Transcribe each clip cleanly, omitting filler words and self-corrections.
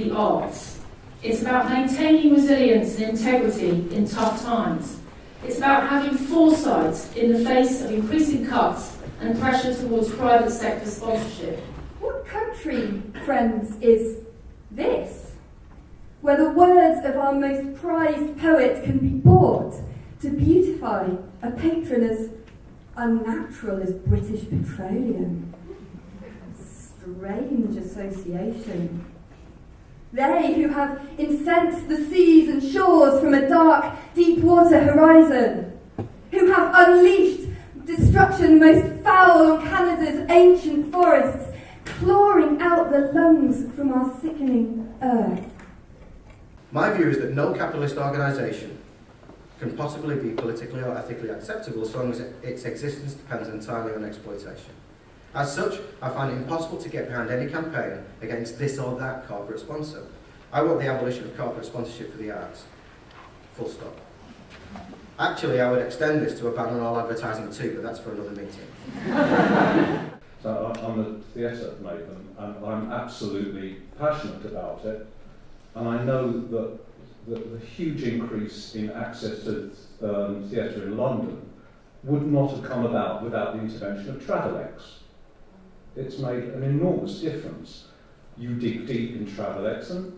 the arts. It's about maintaining resilience and integrity in tough times. It's about having foresight in the face of increasing cuts and pressure towards private sector sponsorship. What country, friends, is this? Where the words of our most prized poet can be bought to beautify a patron as unnatural as British Petroleum. Strange association. They who have incensed the seas and shores from a dark, deep water horizon, who have unleashed destruction most foul on Canada's ancient forests, clawing out the lungs from our sickening earth. My view is that no capitalist organisation can possibly be politically or ethically acceptable so long as its existence depends entirely on exploitation. As such, I find it impossible to get behind any campaign against this or that corporate sponsor. I want the abolition of corporate sponsorship for the arts. Full stop. Actually, I would extend this to a ban on all advertising too, but that's for another meeting. So I'm a theatre maven, and I'm absolutely passionate about it. And I know that the huge increase in access to theatre in London would not have come about without the intervention of Travelex. It's made an enormous difference. You dig deep in Travelex and,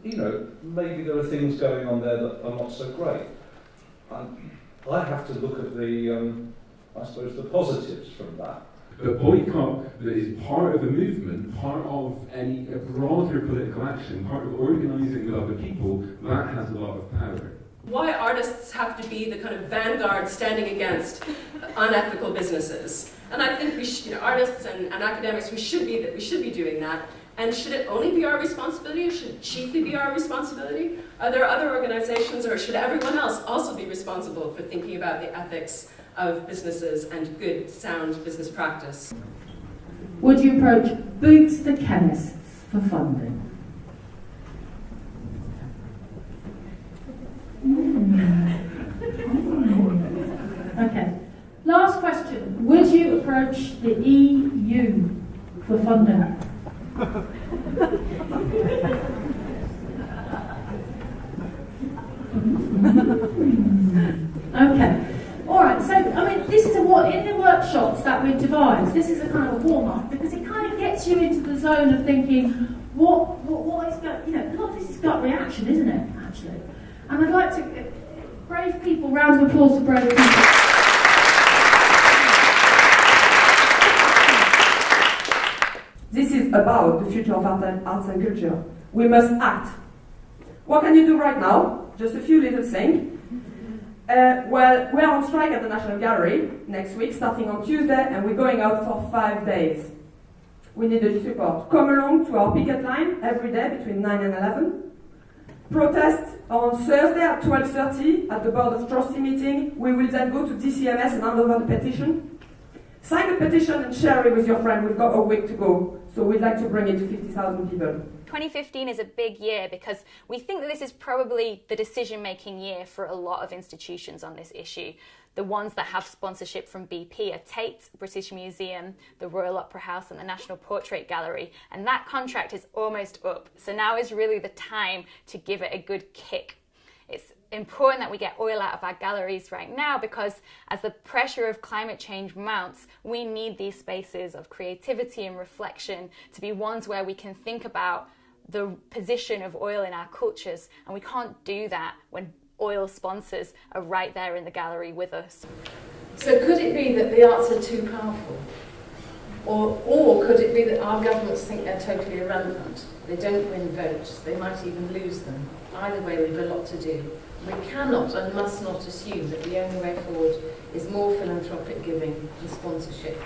maybe there are things going on there that are not so great. I have to look at the positives from that. The boycott that is part of a movement, part of any broader political action, part of organising with other people, that has a lot of power. Why artists have to be the kind of vanguard standing against unethical businesses. And I think we should, artists and academics, we should be doing that. And should it only be our responsibility, or should it chiefly be our responsibility? Are there other organizations, or should everyone else also be responsible for thinking about the ethics of businesses and good, sound business practice? Would you approach Boots the chemists for funding? Okay. Last question. Would you approach the EU for funding? Okay. All right. So, this is in the workshops that we've devised. This is a kind of warm up because it kind of gets you into the zone of thinking, what is gut? A lot of this is gut reaction, isn't it? Actually, and I'd like to brave people. Round of applause for brave people. This is about the future of arts and culture. We must act. What can you do right now? Just a few little things. Well, we're on strike at the National Gallery next week, starting on Tuesday, and we're going out for 5 days. We need your support. Come along to our picket line every day between 9 and 11. Protest on Thursday at 12:30 at the Board of Trustee meeting. We will then go to DCMS and hand over the petition. Sign the petition and share it with your friend. We've got a week to go, so we'd like to bring it to 50,000 people. 2015 is a big year because we think that this is probably the decision-making year for a lot of institutions on this issue. The ones that have sponsorship from BP are Tate, British Museum, the Royal Opera House and the National Portrait Gallery, and that contract is almost up. So now is really the time to give it a good kick. It's important that we get oil out of our galleries right now because as the pressure of climate change mounts, we need these spaces of creativity and reflection to be ones where we can think about the position of oil in our cultures, and we can't do that when oil sponsors are right there in the gallery with us. So could it be that the arts are too powerful? Or could it be that our governments think they're totally irrelevant? They don't win votes, they might even lose them. Either way, we've a lot to do. We cannot and must not assume that the only way forward is more philanthropic giving and sponsorship.